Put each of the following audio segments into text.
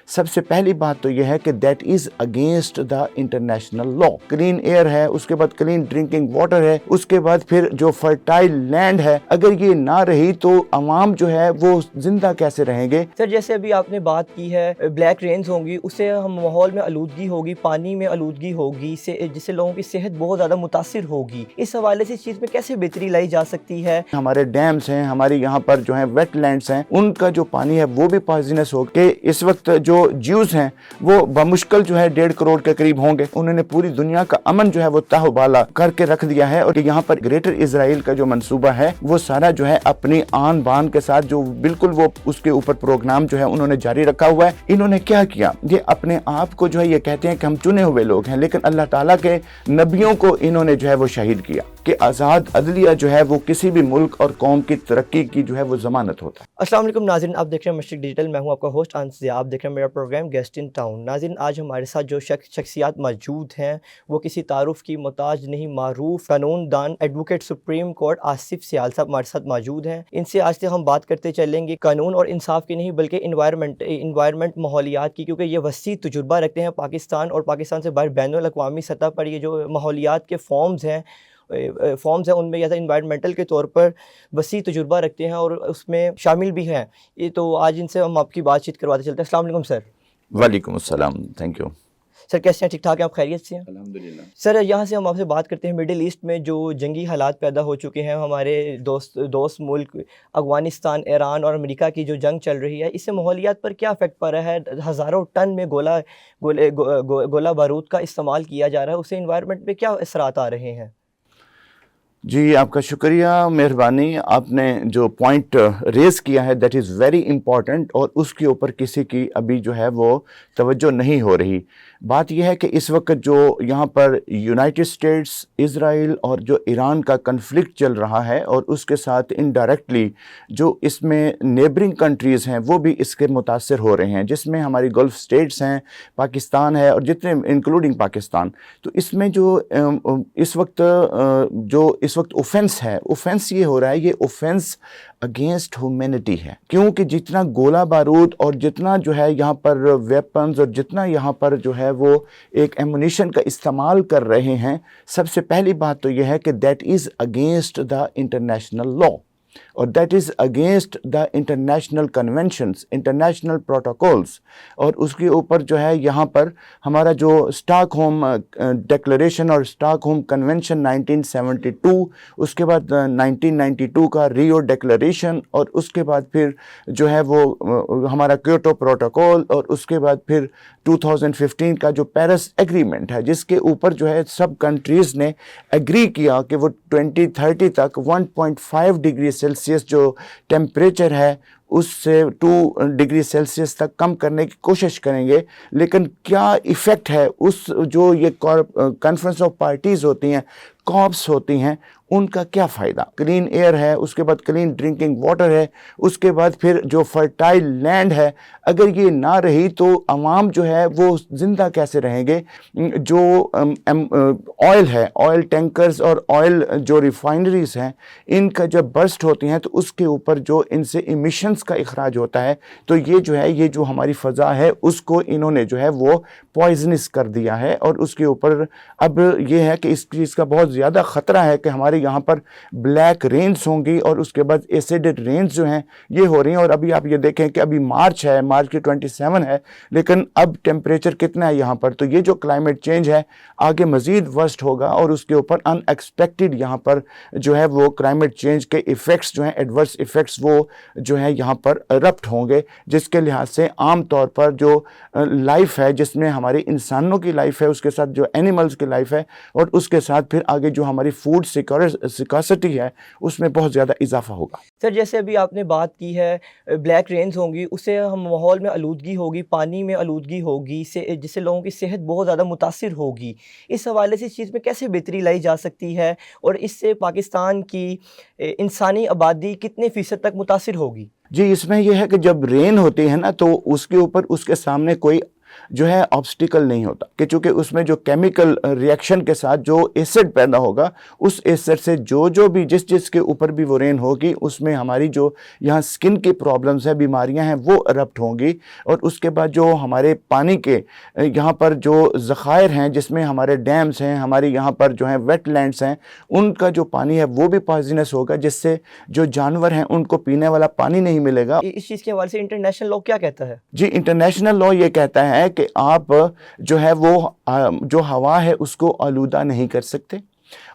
سب سے پہلی بات تو یہ ہے کہ that is against the international law. Clean air ہے, اس کے بعد کلین ڈرنکنگ واٹر ہے, اس کے بعد پھر جو فرٹائل لینڈ ہے, اگر یہ نہ رہی تو عوام جو ہے وہ زندہ کیسے رہیں گے؟ سر جیسے ابھی آپ نے بات کی ہے بلیک رینز ہوں گی, اس سے ہم ماحول میں آلودگی ہوگی, پانی میں آلودگی ہوگی, جس سے لوگوں کی صحت بہت زیادہ متاثر ہوگی. اس حوالے سے اس چیز میں کیسے بہتری لائی جا سکتی ہے؟ ہمارے ڈیمز ہیں, ہماری یہاں پر جو ہیں ویٹ لینڈز ہیں, ان کا جو پانی ہے وہ بھی پوائزنس ہو کہ اس وقت جو جیوز ہیں وہ بمشکل جو ہے 1.5 کروڑ کے قریب ہوں گے. انہوں نے پوری دنیا کا امن جو ہے وہ تاہ و بالا کر کے رکھ دیا ہے, اور یہاں پر گریٹر اسرائیل کا جو منصوبہ ہے وہ سارا جو ہے اپنی آن بان کے ساتھ جو بالکل وہ اس کے اوپر پروگرام جو ہے انہوں نے جاری رکھا ہوا ہے. انہوں نے کیا کیا, یہ اپنے آپ کو جو ہے یہ کہتے ہیں کہ ہم چنے ہوئے لوگ ہیں, لیکن اللہ تعالیٰ کے نبیوں کو انہوں نے جو ہے وہ شہید کیا کہ آزاد عدلیہ جو ہے وہ کسی بھی ملک اور قوم کی ترقی کی جو ہے وہ ضمانت ہوتا ہے. السلام علیکم ناظرین, آپ دیکھ رہے ہیں مشرق ڈیجیٹل, میں ہوں آپ کا ہوسٹ انس ضیاء. آپ دیکھ رہے ہیں میرا پروگرام گیسٹ ان ٹاؤن. ناظرین, آج ہمارے ساتھ جو شخصیات موجود ہیں وہ کسی تعارف کی محتاج نہیں, معروف قانون دان ایڈوکیٹ سپریم کورٹ آصف سیال صاحب ہمارے ساتھ موجود ہیں. ان سے آج سے ہم بات کرتے چلیں گے قانون اور انصاف کی نہیں بلکہ انوائرمنٹ ماحولیات کی, کیونکہ یہ وسیع تجربہ رکھتے ہیں پاکستان اور پاکستان سے باہر بین الاقوامی سطح پر. یہ جو ماحولیات کے فارمز ہیں ان میں یا انوائرمنٹل کے طور پر وسیع تجربہ رکھتے ہیں اور اس میں شامل بھی ہیں. یہ تو آج ان سے ہم آپ کی بات چیت کرواتے چلتے ہیں. السلام علیکم سر. وعلیکم السلام, تھینک یو. سر کیسے ہیں, ٹھیک ٹھاک ہیں آپ, خیریت سے ہیں؟ الحمدللہ. سر یہاں سے ہم آپ سے بات کرتے ہیں مڈل ایسٹ میں جو جنگی حالات پیدا ہو چکے ہیں, ہمارے دوست ملک افغانستان, ایران اور امریکہ کی جو جنگ چل رہی ہے, اس سے ماحولیات پر کیا افیکٹ پڑ رہا ہے؟ ہزاروں ٹن میں گولہ بارود کا استعمال کیا جا رہا ہے, اس سے انوائرمنٹ پہ کیا اثرات آ رہے ہیں؟ جی آپ کا شکریہ, مہربانی. آپ نے جو پوائنٹ ریز کیا ہے دیٹ از ویری امپورٹنٹ, اور اس کے اوپر کسی کی ابھی جو ہے وہ توجہ نہیں ہو رہی. بات یہ ہے کہ اس وقت جو یہاں پر یونائٹڈ اسٹیٹس, اسرائیل اور جو ایران کا کنفلکٹ چل رہا ہے, اور اس کے ساتھ انڈائریکٹلی جو اس میں نیبرنگ کنٹریز ہیں وہ بھی اس کے متاثر ہو رہے ہیں, جس میں ہماری گلف اسٹیٹس ہیں, پاکستان ہے, اور جتنے انکلوڈنگ پاکستان. تو اس میں جو اس وقت اوفینس ہے, اوفینس یہ ہو رہا ہے, یہ اوفینس اگینسٹ ہیومینٹی ہے, کیونکہ جتنا گولہ بارود اور جتنا جو ہے یہاں پر ویپنز اور جتنا یہاں پر جو ہے وہ ایک ایمونیشن کا استعمال کر رہے ہیں, سب سے پہلی بات تو یہ ہے کہ that is against the international law, اور that is against the international conventions, international protocols. اور اس کے اوپر جو ہے یہاں پر ہمارا جو اسٹاک ہوم ڈکلیریشن اور اسٹاک ہوم کنونشن 1972, اس کے بعد 1992 کا ریو ڈکلیریشن, اور اس کے بعد پھر جو ہے وہ ہمارا کیوٹو پروٹوکول, اور اس کے بعد پھر 2015 کا جو پیرس ایگریمنٹ ہے, جس کے اوپر جو ہے سب کنٹریز نے ایگری کیا کہ وہ 2030 تک 1.5 ڈگری سیلسیس جو ٹیمپریچر ہے اس سے 2 ڈگری سیلسیس تک کم کرنے کی کوشش کریں گے. لیکن کیا ایفیکٹ ہے اس جو یہ کانفرنس آف پارٹیز ہوتی ہیں, کاپس ہوتی ہیں, ان کا کیا فائدہ؟ کلین ایئر ہے, اس کے بعد کلین ڈرنکنگ واٹر ہے, اس کے بعد پھر جو فرٹائل لینڈ ہے, اگر یہ نہ رہی تو عوام جو ہے وہ زندہ کیسے رہیں گے؟ جو آئل ہے, آئل ٹینکرز اور آئل جو ریفائنریز ہیں, ان کا جب برسٹ ہوتی ہیں تو اس کے اوپر جو ان سے ایمیشنز کا اخراج ہوتا ہے, تو یہ جو ہے یہ جو ہماری فضا ہے اس کو انہوں نے جو ہے وہ پوائزنس کر دیا ہے. اور اس کے اوپر اب یہ ہے کہ اس چیز کا بہت زیادہ خطرہ ہے کہ ہمارے یہاں پر بلیک رینز ہوں گی, اور اس کے بعد ایسیڈڈ رینز جو ہیں یہ ہو رہی ہیں. اور ابھی آپ یہ دیکھیں کہ ابھی مارچ ہے, مارچ کی 27 ہے, لیکن اب ٹیمپریچر کتنا ہے یہاں پر, تو یہ جو کلائمیٹ چینج ہے آگے مزید ورسٹ ہوگا, اور اس کے اوپر ان ایکسپیکٹڈ یہاں پر جو ہے وہ کلائمیٹ چینج کے ایفیکٹس جو ہیں, ایڈورس ایفیکٹس وہ جو ہے یہاں پر رپٹ ہوں گے, جس کے لحاظ سے عام طور پر جو لائف ہے, جس میں ہماری انسانوں کی لائف ہے, اس کے ساتھ جو اینیملز کی لائف ہے, اور اس کے ساتھ پھر آگے جو ہماری فوڈ سیکورٹی ہے اس میں بہت زیادہ اضافہ ہوگا. سر جیسے ابھی آپ نے بات کی ہے بلیک رینز ہوں گی, اس سے ہم ماحول میں آلودگی ہوگی, پانی میں آلودگی ہوگی, جس سے لوگوں کی صحت بہت زیادہ متاثر ہوگی. اس حوالے سے اس چیز میں کیسے بہتری لائی جا سکتی ہے, اور اس سے پاکستان کی انسانی آبادی کتنے فیصد تک متاثر ہوگی؟ جی اس میں یہ ہے کہ جب رین ہوتی ہے نا تو اس کے اوپر اس کے سامنے کوئی جو ہے آبسٹیکل نہیں ہوتا کہ چونکہ اس میں جو کیمیکل ریئیکشن کے ساتھ جو ایسڈ پیدا ہوگا اس ایسڈ سے جو بھی جس کے اوپر بھی وہ رین ہوگی اس میں ہماری جو یہاں سکن کی پرابلمز ہیں بیماریاں ہیں وہ ارپٹ ہوں گی. اور اس کے بعد جو ہمارے پانی کے یہاں پر جو ذخائر ہیں جس میں ہمارے ڈیمز ہیں ہماری یہاں پر جو ہیں ویٹ لینڈز ہیں ان کا جو پانی ہے وہ بھی پوائزنس ہوگا جس سے جو جانور ہیں ان کو پینے والا پانی نہیں ملے گا. اس چیز کے حوالے سے انٹرنیشنل لاء کیا کہتا ہے؟ جی انٹرنیشنل لاء یہ کہتا ہے کہ آپ جو ہے وہ جو ہوا ہے اس کو آلودہ نہیں کر سکتے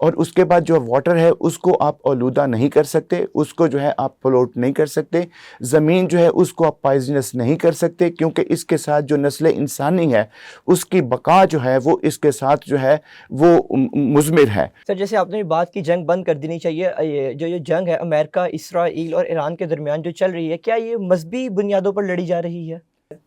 اور اس کے بعد جو واٹر ہے اس کو آپ آلودہ نہیں کر سکتے, اس کو جو ہے آپ پولوٹ نہیں کر سکتے, زمین جو ہے اس کو آپ پوائزنس نہیں کر سکتے کیونکہ اس کے ساتھ جو نسل انسانی ہے اس کی بقا جو ہے وہ اس کے ساتھ جو ہے وہ مضمر ہے. سر جیسے آپ نے بات کی جنگ بند کر دینی چاہیے, جو یہ جنگ ہے امریکہ اسرائیل اور ایران کے درمیان جو چل رہی ہے کیا یہ مذہبی بنیادوں پر لڑی جا رہی ہے؟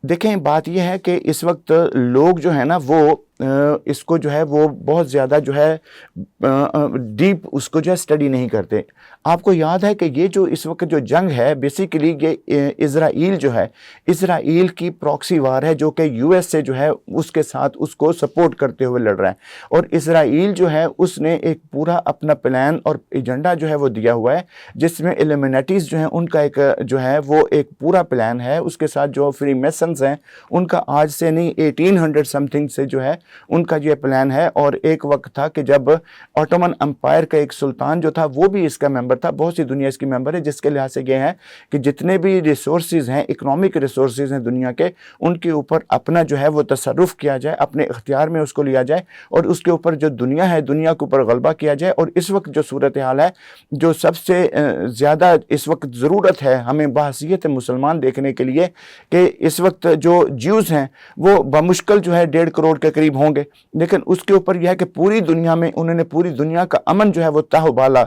دیکھیں بات یہ ہے کہ اس وقت لوگ جو ہے نا وہ اس کو جو ہے وہ بہت زیادہ جو ہے ڈیپ اس کو جو ہے اسٹڈی نہیں کرتے. آپ کو یاد ہے کہ یہ جو اس وقت جو جنگ ہے بیسیکلی یہ اسرائیل جو ہے اسرائیل کی پراکسی وار ہے جو کہ یو ایس سے جو ہے اس کے ساتھ اس کو سپورٹ کرتے ہوئے لڑ رہا ہے. اور اسرائیل جو ہے اس نے ایک پورا اپنا پلان اور ایجنڈا جو ہے وہ دیا ہوا ہے جس میں ایلیمنیٹیز جو ہیں ان کا ایک جو ہے وہ ایک پورا پلان ہے. اس کے ساتھ جو فری میسنز ہیں ان کا آج سے نہیں 1800 سم تھنگ سے جو ہے ان کا یہ پلان ہے. اور ایک وقت تھا کہ جب آٹومن امپائر کا ایک سلطان جو تھا وہ بھی اس کا ممبر تھا, بہت سی دنیا اس کی ممبر ہے, جس کے لحاظ سے یہ ہے کہ جتنے بھی ریسورسز ہیں اکنامک ریسورسز ہیں دنیا کے ان کے اوپر اپنا جو ہے وہ تصرف کیا جائے, اپنے اختیار میں اس کو لیا جائے اور اس کے اوپر جو دنیا ہے دنیا کے اوپر غلبہ کیا جائے. اور اس وقت جو صورتحال ہے جو سب سے زیادہ اس وقت ضرورت ہے ہمیں بحیثیت مسلمان دیکھنے کے لیے کہ اس وقت جو جیوز ہیں وہ بمشکل جو ہے 1.5 کروڑ کے قریب ہوں گے, لیکن اس کے اوپر یہ ہے کہ پوری دنیا میں انہوں نے پوری دنیا کا امن جو ہے وہ تہو بالا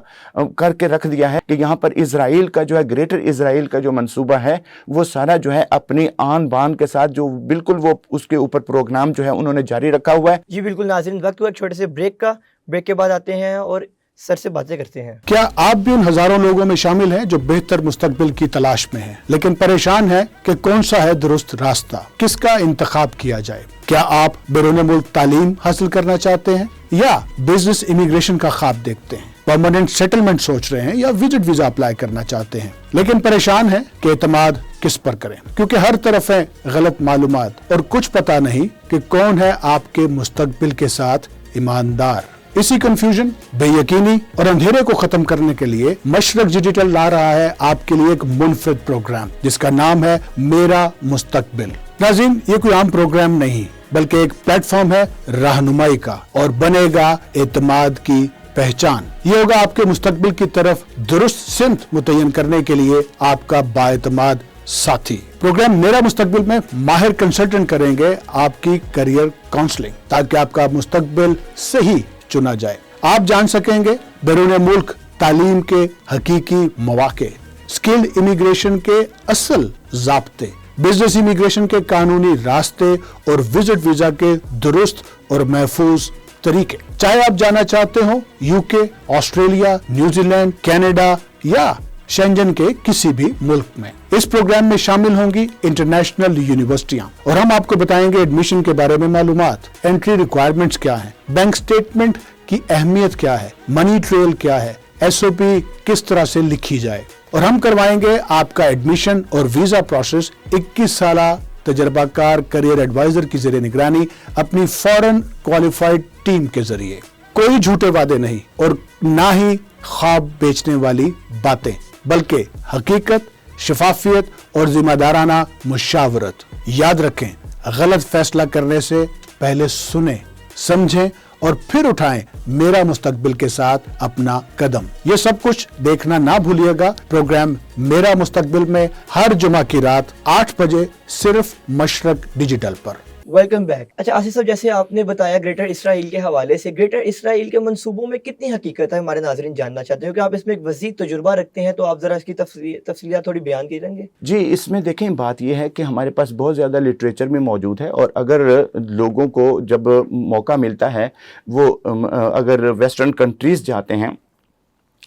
کر کے رکھ دیا ہے کہ یہاں پر اسرائیل کا جو ہے گریٹر اسرائیل کا جو منصوبہ ہے وہ سارا جو ہے اپنی آن بان کے ساتھ جو بالکل وہ اس کے اوپر پروگرام جو ہے انہوں نے جاری رکھا ہوا ہے. جی بالکل ناظرین, وقت ہوا ایک چھوٹے سے بریک کا, بریک کے بعد آتے ہیں اور سر سے باتیں کرتے ہیں. کیا آپ بھی ان ہزاروں لوگوں میں شامل ہیں جو بہتر مستقبل کی تلاش میں ہیں لیکن پریشان ہیں کہ کون سا ہے درست راستہ, کس کا انتخاب کیا جائے؟ کیا آپ بیرون ملک تعلیم حاصل کرنا چاہتے ہیں یا بزنس امیگریشن کا خواب دیکھتے ہیں, پرماننٹ سیٹلمنٹ سوچ رہے ہیں یا وزٹ ویزا اپلائی کرنا چاہتے ہیں لیکن پریشان ہیں کہ اعتماد کس پر کریں کیونکہ ہر طرف ہے غلط معلومات اور کچھ پتا نہیں کہ کون ہے آپ کے مستقبل کے ساتھ ایماندار؟ اسی کنفیوژن, بے یقینی اور اندھیرے کو ختم کرنے کے لیے مشرق ڈیجیٹل لا رہا ہے آپ کے لیے ایک منفرد پروگرام جس کا نام ہے میرا مستقبل. ناظرین, یہ کوئی عام پروگرام نہیں بلکہ ایک پلیٹ فارم ہے رہنمائی کا اور بنے گا اعتماد کی پہچان. یہ ہوگا آپ کے مستقبل کی طرف درست سمت متعین کرنے کے لیے آپ کا بااعتماد ساتھی. پروگرام میرا مستقبل میں ماہر کنسلٹنٹ کریں گے آپ کی کریئر کاؤنسلنگ تاکہ آپ کا مستقبل صحیح چنا جائے. آپ جان سکیں گے بیرون ملک تعلیم کے حقیقی مواقع, سکلڈ امیگریشن کے اصل ضابطے, بزنس امیگریشن کے قانونی راستے اور وزٹ ویزا کے درست اور محفوظ طریقے. چاہے آپ جانا چاہتے ہو یو کے, آسٹریلیا, نیوزی لینڈ, کینیڈا یا شینجن کے کسی بھی ملک میں. اس پروگرام میں شامل ہوں گی انٹرنیشنل یونیورسٹیاں اور ہم آپ کو بتائیں گے ایڈمیشن کے بارے میں معلومات, انٹری ریکوائرمنٹس کیا ہیں, بینک سٹیٹمنٹ کی اہمیت کیا ہے, منی ٹریل کیا ہے, ایس او پی کس طرح سے لکھی جائے, اور ہم کروائیں گے آپ کا ایڈمیشن اور ویزا پروسیس 21 سالہ تجربہ کار کریئر ایڈوائزر کی زیر نگرانی اپنی فورن کوالیفائڈ ٹیم کے ذریعے. کوئی جھوٹے وعدے نہیں اور نہ ہی خواب بیچنے والی باتیں بلکہ حقیقت, شفافیت اور ذمہ دارانہ مشاورت. یاد رکھیں, غلط فیصلہ کرنے سے پہلے سنیں, سمجھیں اور پھر اٹھائیں میرا مستقبل کے ساتھ اپنا قدم. یہ سب کچھ دیکھنا نہ بھولیے گا پروگرام میرا مستقبل میں ہر جمعہ کی رات 8 بجے صرف مشرق ڈیجیٹل پر. Welcome back. اچھا آصف صاحب, جیسے آپ نے بتایا گریٹر اسرائیل کے حوالے سے, گریٹر اسرائیل کے منصوبوں میں کتنی حقیقت ہے ہمارے ناظرین جاننا چاہتے ہیں, کیونکہ آپ اس میں ایک وسیع تجربہ رکھتے ہیں, تو آپ ذرا اس کی تفصیلات تھوڑی بیان کریں گے؟ جی, اس میں دیکھیں بات یہ ہے کہ ہمارے پاس بہت زیادہ لٹریچر میں موجود ہے اور اگر لوگوں کو جب موقع ملتا ہے وہ اگر ویسٹرن کنٹریز جاتے ہیں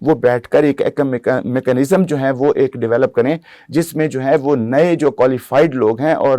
وہ بیٹھ کر ایک میکانزم جو ہے وہ ایک ڈیولپ کریں جس میں جو ہے وہ نئے جو کوالیفائڈ لوگ ہیں اور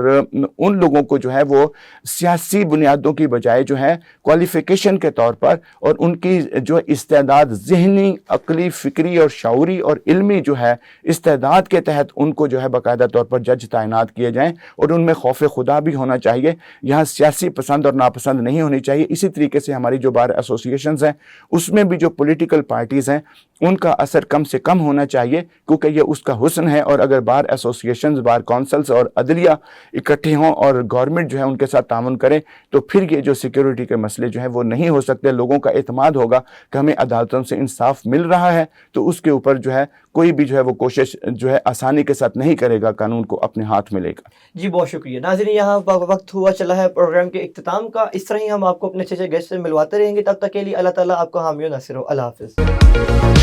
ان لوگوں کو جو ہے وہ سیاسی بنیادوں کی بجائے جو ہے کوالیفیکیشن کے طور پر اور ان کی جو استعداد ذہنی، عقلی، فکری اور شعوری اور علمی جو ہے استعداد کے تحت ان کو جو ہے باقاعدہ طور پر جج تعینات کیے جائیں اور ان میں خوف خدا بھی ہونا چاہیے. یہاں سیاسی پسند اور ناپسند نہیں ہونی چاہیے. اسی طریقے سے ہماری جو بار ایسوسیشنز ہیں اس میں بھی جو پولیٹیکل پارٹیز ہیں ان کا اثر کم سے کم ہونا چاہیے کیونکہ یہ اس کا حسن ہے. اور اگر بار ایسوسیشنز، بار کونسلز اور عدلیہ اکٹھے ہوں اور گورنمنٹ جو ہے ان کے ساتھ تعاون کرے تو پھر یہ جو سیکیورٹی کے مسئلے جو ہیں وہ نہیں ہو سکتے. لوگوں کا اعتماد ہوگا کہ ہمیں عدالتوں سے انصاف مل رہا ہے تو اس کے اوپر جو ہے کوئی بھی جو ہے وہ کوشش جو ہے آسانی کے ساتھ نہیں کرے گا، قانون کو اپنے ہاتھ میں لے گا. جی بہت شکریہ. ناظرین یہاں وقت ہوا چلا ہے پروگرام کے اختتام کا. اس طرح ہی ہم آپ کو اپنے اچھے گیسٹ سے ملواتے رہیں گے. تب تک کے لیے اللہ تعالیٰ آپ کو حامی و ناصر ہو. اللہ حافظ.